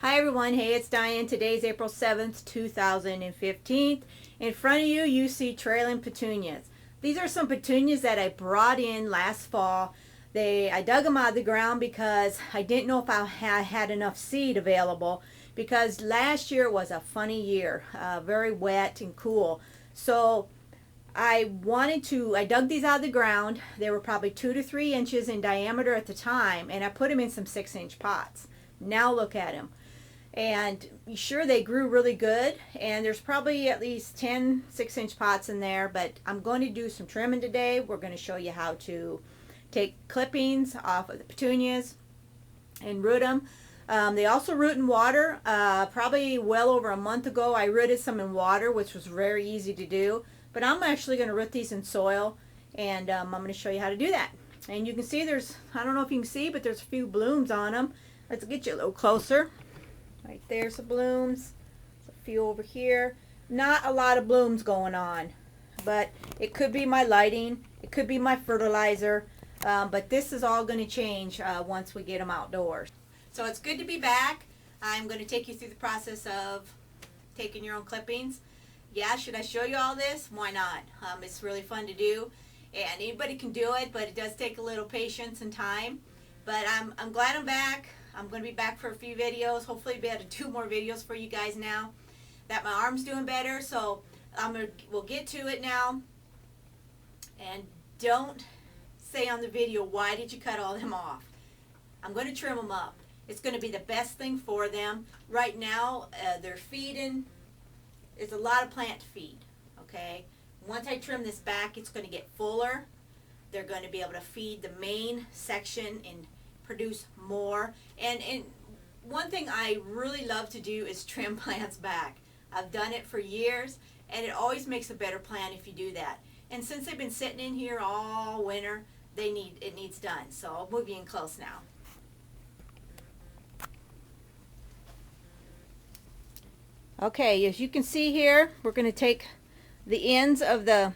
Hi everyone, hey, it's Diane. Today's April 7th, 2015. In front of you, you see trailing petunias. These are some petunias that I brought in last fall. I dug them out of the ground because I didn't know if I had enough seed available, because last year was a funny year, very wet and cool. So I dug these out of the ground. They were probably 2 to 3 inches in diameter at the time, and I put them in some 6-inch pots. Now look at them. And sure, they grew really good, and there's probably at least 10 6-inch pots in there, but I'm going to do some trimming today. We're going to show you how to take clippings off of the petunias and root them. They also root in water. Probably well over a month ago I rooted some in water, which was very easy to do, but I'm actually going to root these in soil, and I'm going to show you how to do that. And you can see I don't know if you can see, but there's a few blooms on them. Let's get you a little closer. Right there's the blooms. There's a few over here. Not a lot of blooms going on, but it could be my lighting, it could be my fertilizer, but this is all going to change once we get them outdoors. So it's good to be back. I'm going to take you through the process of taking your own clippings. Yeah, should I show you all this? Why not? It's really fun to do, and anybody can do it, but it does take a little patience and time. But I'm glad I'm back. I'm going to be back for a few videos. Hopefully be able to do more videos for you guys now that my arm's doing better. So we'll get to it now. And don't say on the video, why did you cut all them off? I'm going to trim them up. It's going to be the best thing for them. Right now, they're feeding. It's a lot of plant feed, okay? Once I trim this back, it's going to get fuller. They're going to be able to feed the main section and produce more. And one thing I really love to do is trim plants back. I've done it for years, and it always makes a better plant if you do that. And since they've been sitting in here all winter, it needs done. So I'll move you in close now. Okay, as you can see here, we're going to take the ends of the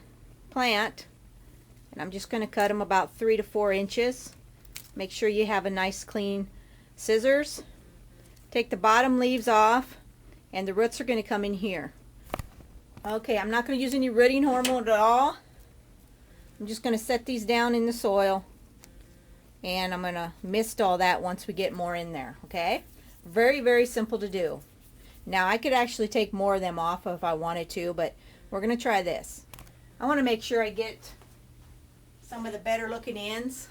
plant, and I'm just going to cut them about 3 to 4 inches. Make sure you have a nice clean scissors. Take the bottom leaves off, and the roots are going to come in here. Okay, I'm not going to use any rooting hormone at all. I'm just going to set these down in the soil, and I'm going to mist all that once we get more in there. Okay, very, very simple to do. Now I could actually take more of them off if I wanted to, but we're going to try this. I want to make sure I get some of the better looking ends.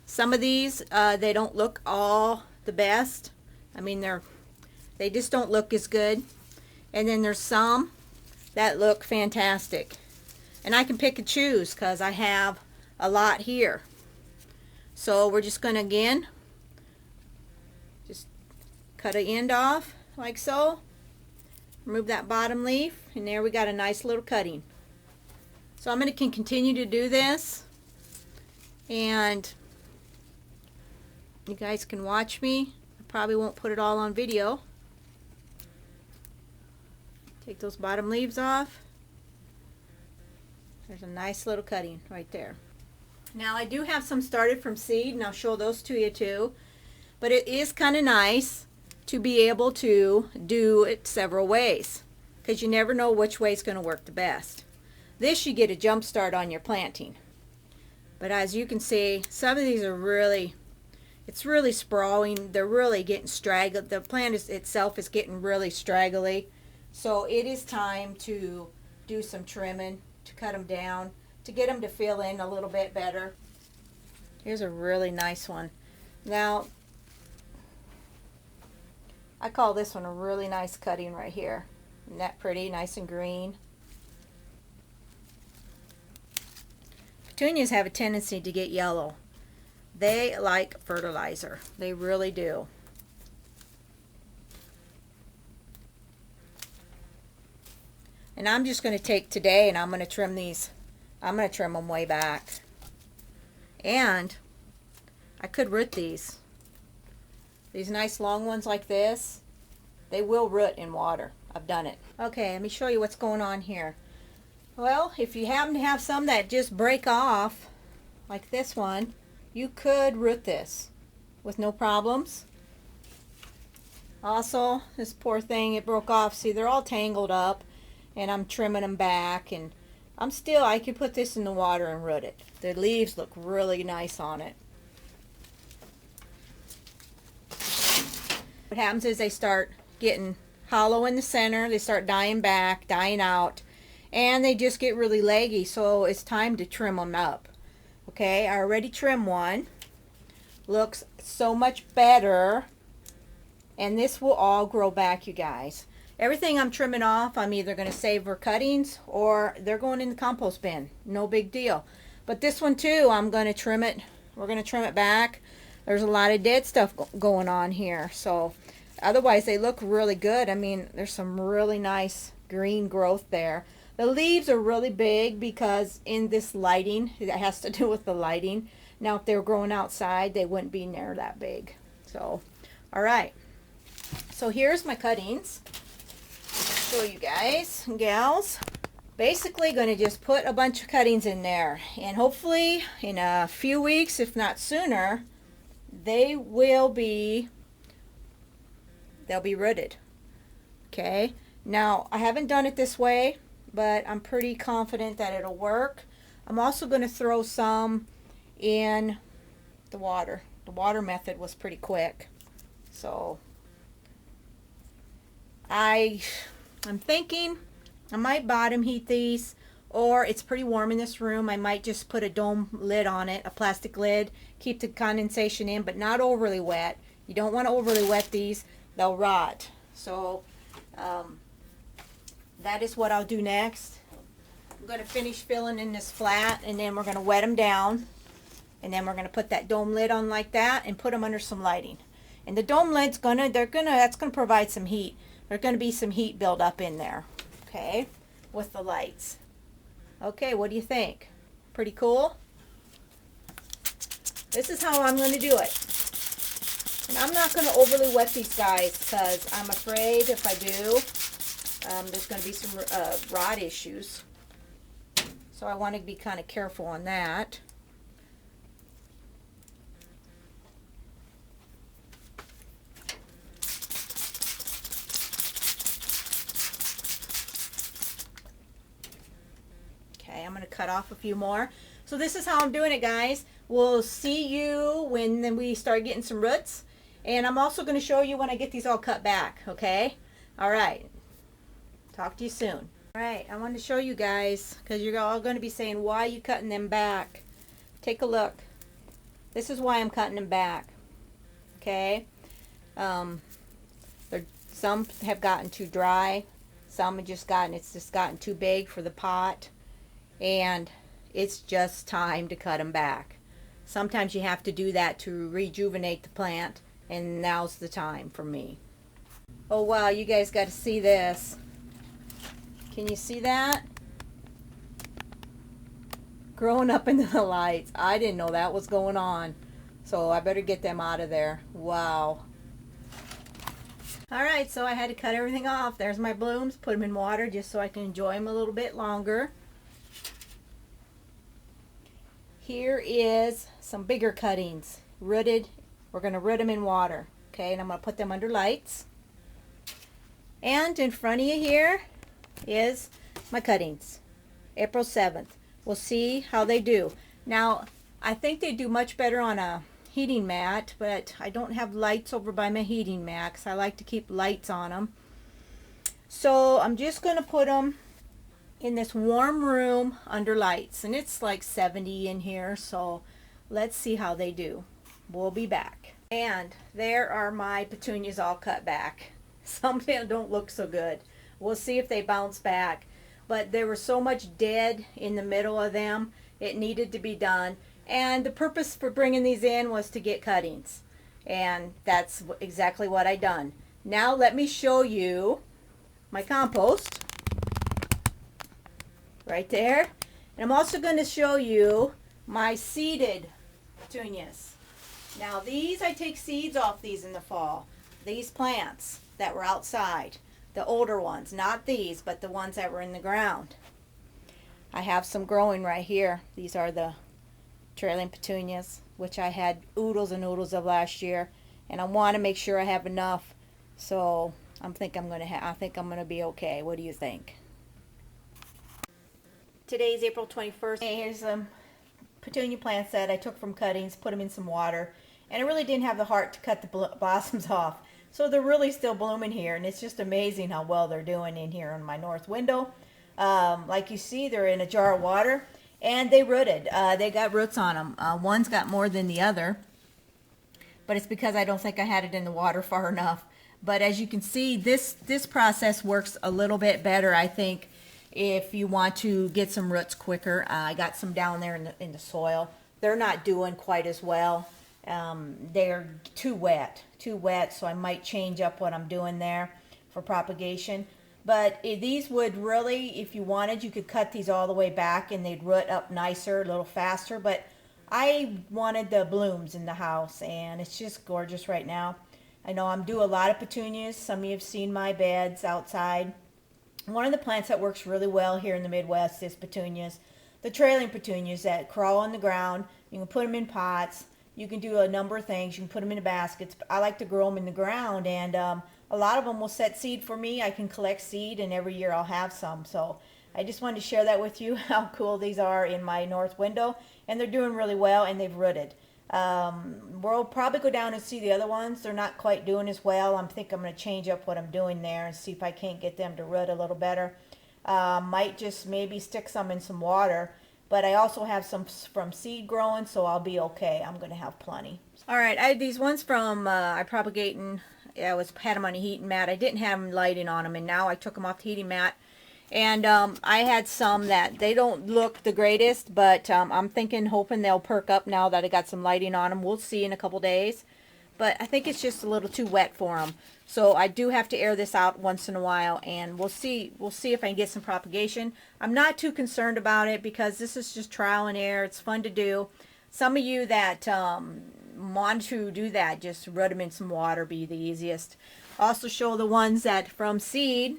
Some of these, they don't look all the best. I mean, they just don't look as good. And then there's some that look fantastic. And I can pick and choose because I have a lot here. So we're just going to, again, just cut an end off like so. Remove that bottom leaf, and there we got a nice little cutting. So I'm going to continue to do this, and you guys can watch me. I probably won't put it all on video. Take those bottom leaves off. There's a nice little cutting right there. Now I do have some started from seed, and I'll show those to you too. But it is kind of nice to be able to do it several ways, because you never know which way is going to work the best. This, you get a jump start on your planting. But as you can see, some of these are really, it's really sprawling. They're really getting straggled. The plant itself is getting really straggly. So it is time to do some trimming, to cut them down, to get them to fill in a little bit better. Here's a really nice one. Now, I call this one a really nice cutting right here. Isn't that pretty? Nice and green. Petunias have a tendency to get yellow. They like fertilizer. They really do. And I'm just going to take today, and I'm going to trim these. I'm going to trim them way back. And I could root these. These nice long ones like this, they will root in water. I've done it. Okay, let me show you what's going on here. Well, if you happen to have some that just break off, like this one, you could root this with no problems. Also, this poor thing, it broke off. See, they're all tangled up, and I'm trimming them back, and I could put this in the water and root it. The leaves look really nice on it. What happens is they start getting hollow in the center, they start dying back, dying out, and they just get really leggy, so it's time to trim them up. Okay, I already trimmed one. Looks so much better. And this will all grow back, you guys. Everything I'm trimming off, I'm either going to save for cuttings or they're going in the compost bin. No big deal. But this one too, I'm going to trim it. We're going to trim it back. There's a lot of dead stuff going on here. So otherwise they look really good. I mean, there's some really nice green growth there. The leaves are really big because in this lighting, it has to do with the lighting. Now if they were growing outside, they wouldn't be near that big. So, all right. So here's my cuttings. Show you guys and gals. Basically going to just put a bunch of cuttings in there, and hopefully in a few weeks, if not sooner, they'll be rooted. Okay, now I haven't done it this way, but I'm pretty confident that it'll work. I'm also going to throw some in the water. The water method was pretty quick, so I'm thinking I might bottom heat these, or it's pretty warm in this room. I might just put a dome lid on it, a plastic lid, keep the condensation in, but not overly wet. You don't want to overly wet these, they'll rot. So that is what I'll do next. I'm going to finish filling in this flat, and then we're going to wet them down, and then we're going to put that dome lid on like that and put them under some lighting. And the dome lid's that's gonna provide some heat. There's going to be some heat build up in there, okay, with the lights. Okay, what do you think? Pretty cool? This is how I'm going to do it. And I'm not going to overly wet these guys because I'm afraid if I do, there's going to be some rot issues. So I want to be kind of careful on that. I'm going to cut off a few more. So this is how I'm doing it, guys. We'll see you when we start getting some roots. And I'm also going to show you when I get these all cut back, okay? All right. Talk to you soon. All right, I want to show you guys, because you're all going to be saying, why are you cutting them back? Take a look. This is why I'm cutting them back, okay? Some have gotten too dry. Some have it's just gotten too big for the pot. And it's just time to cut them back. Sometimes you have to do that to rejuvenate the plant, and now's the time for me. Oh wow, you guys got to see this. Can you see that? Growing up into the lights. I didn't know that was going on, so I better get them out of there. Wow. Alright, so I had to cut everything off. There's my blooms. Put them in water just so I can enjoy them a little bit longer. Here is some bigger cuttings, rooted. We're going to root them in water, okay? And I'm going to put them under lights. And in front of you here is my cuttings, April 7th. We'll see how they do. Now, I think they do much better on a heating mat, but I don't have lights over by my heating mat because I like to keep lights on them. So I'm just going to put them in this warm room under lights, and it's like 70 in here, so let's see how they do. We'll be back. And there are my petunias all cut back. Some of them don't look so good. We'll see if they bounce back, but there was so much dead in the middle of them, it needed to be done. And the purpose for bringing these in was to get cuttings, and that's exactly what I done. Now let me show you my compost right there. And I'm also going to show you my seeded petunias. Now these, I take seeds off these in the fall. These plants that were outside, the older ones, not these, but the ones that were in the ground. I have some growing right here. These are the trailing petunias, which I had oodles and oodles of last year, and I want to make sure I have enough So I think I'm gonna be okay. What do you think? Today's April 21st. Hey, here's some petunia plants that I took from cuttings, put them in some water, and I really didn't have the heart to cut the blossoms off. So they're really still blooming here, and it's just amazing how well they're doing in here on my north window. Like you see, they're in a jar of water, and they rooted. They got roots on them. One's got more than the other, but it's because I don't think I had it in the water far enough. But as you can see, this process works a little bit better, I think, if you want to get some roots quicker. I got some down there in the soil. They're not doing quite as well. They're too wet, so I might change up what I'm doing there for propagation. But these would really, if you wanted, you could cut these all the way back and they'd root up nicer, a little faster. But I wanted the blooms in the house, and it's just gorgeous right now. I know I'm doing a lot of petunias. Some of you have seen my beds outside. One of the plants that works really well here in the Midwest is petunias. The trailing petunias that crawl on the ground. You can put them in pots. You can do a number of things. You can put them in baskets. I like to grow them in the ground, and a lot of them will set seed for me. I can collect seed, and every year I'll have some. So I just wanted to share that with you, how cool these are in my north window. And they're doing really well, and they've rooted. We'll probably go down and see the other ones. They're not quite doing as well. I'm going to change up what I'm doing there and see if I can't get them to root a little better. Might just maybe stick some in some water. But I also have some from seed growing, so I'll be okay. I'm going to have plenty. All right, I had these ones from Propagating. I had them on a heating mat. I didn't have them lighting on them, and now I took them off the heating mat. And I had some that they don't look the greatest, but I'm hoping they'll perk up now that I got some lighting on them. We'll see in a couple days. But I think it's just a little too wet for them. So I do have to air this out once in a while, and we'll see if I can get some propagation. I'm not too concerned about it because this is just trial and error. It's fun to do. Some of you that want to do that, just root them in some water, be the easiest. Also show the ones that from seed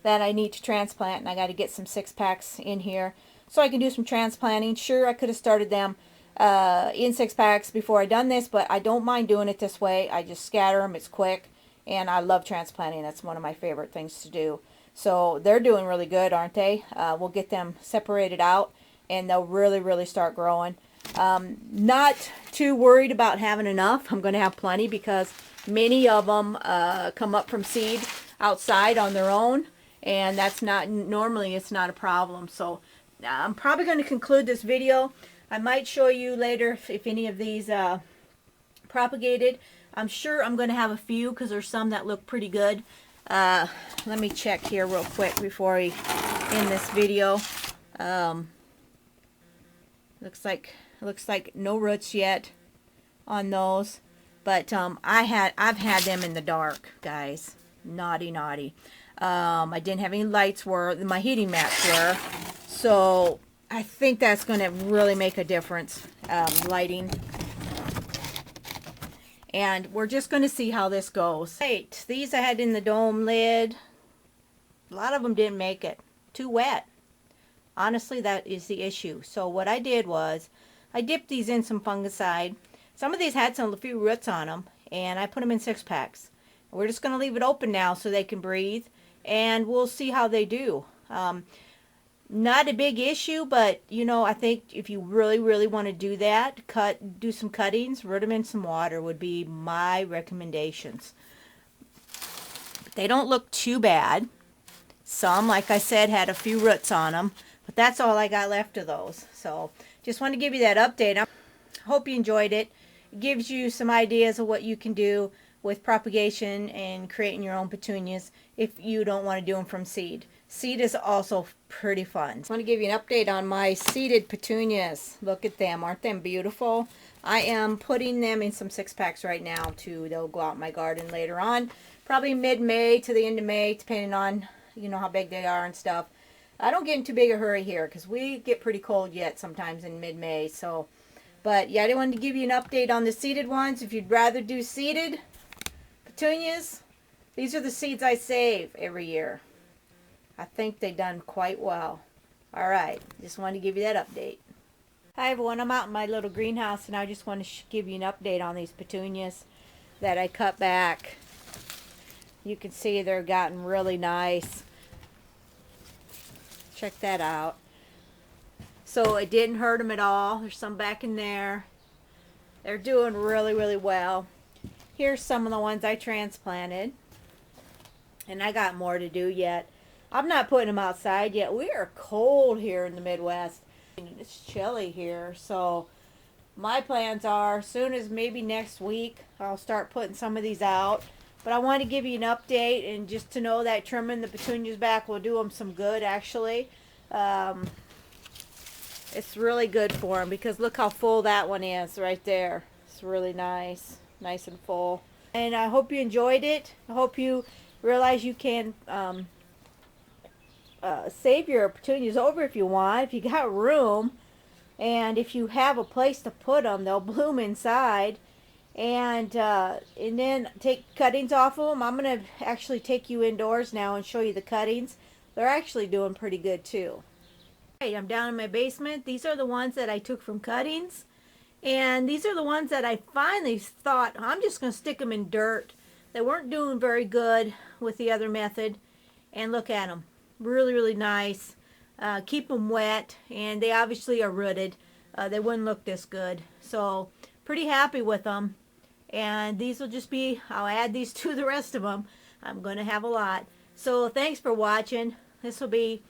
that I need to transplant, and I got to get some 6-packs in here so I can do some transplanting. Sure, I could have started them in 6-packs before I done this, but I don't mind doing it this way. I just scatter them. It's quick, and I love transplanting. That's one of my favorite things to do. So they're doing really good, aren't they? We'll get them separated out, and they'll really start growing. Not too worried about having enough. I'm going to have plenty because many of them come up from seed outside on their own, and that's not normally, it's not a problem. So I'm probably going to conclude this video. I might show you later if any of these propagated. I'm sure I'm going to have a few because there's some that look pretty good. Let me check here real quick before we end this video. Looks like no roots yet on those, but I've had them in the dark, guys. Naughty. I didn't have any lights where my heating mats were, so I think that's going to really make a difference, lighting. And we're just going to see how this goes. Right, these I had in the dome lid. A lot of them didn't make it. Too wet. Honestly, that is the issue. So what I did was I dipped these in some fungicide. Some of these had a few roots on them, and I put them in 6-packs. We're just going to leave it open now so they can breathe, and we'll see how they do. Not a big issue, but you know, I think if you really want to do that, do some cuttings, root them in some water would be my recommendations. They don't look too bad. Some, like I said, had a few roots on them, but that's all I got left of those. So just want to give you that update. I hope you enjoyed it. It gives you some ideas of what you can do with propagation and creating your own petunias if you don't want to do them from seed. Seed is also pretty fun. I want to give you an update on my seeded petunias. Look at them. Aren't them beautiful? I am putting them in some 6-packs right now too. They'll go out in my garden later on. Probably mid-May to the end of May, depending on, you know, how big they are and stuff. I don't get in too big a hurry here because we get pretty cold yet sometimes in mid-May. So, but yeah, I wanted to give you an update on the seeded ones. If you'd rather do seeded petunias, these are the seeds I save every year. I think they've done quite well. All right, just wanted to give you that update. Hi everyone, I'm out in my little greenhouse and I just want to give you an update on these petunias. that I cut back. You can see they're gotten really nice. Check that out. So it didn't hurt them at all. There's some back in there. They're doing really, really well. Here's some of the ones I transplanted. And I got more to do yet. I'm not putting them outside yet. We are cold here in the Midwest. It's chilly here. So my plans are, as soon as maybe next week, I'll start putting some of these out. But I want to give you an update, and just to know that trimming the petunias back will do them some good, actually. It's really good for them, because look how full that one is right there. It's really nice. Nice and full. And I hope you enjoyed it. I hope you realize you can save your petunias over if you want. If you got room, and if you have a place to put them, they'll bloom inside. And then take cuttings off of them. I'm going to actually take you indoors now and show you the cuttings. They're actually doing pretty good too. Right, I'm down in my basement. These are the ones that I took from cuttings. And these are the ones that I finally thought, I'm just going to stick them in dirt. They weren't doing very good with the other method. And look at them. Really, really nice. Keep them wet. And they obviously are rooted. They wouldn't look this good. So, pretty happy with them. And these will just be, I'll add these to the rest of them. I'm going to have a lot. So, thanks for watching. This will be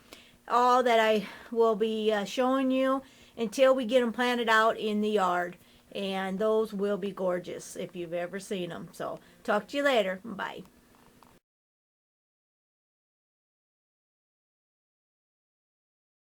all that I will be showing you until we get them planted out in the yard. And those will be gorgeous if you've ever seen them. So, talk to you later. Bye.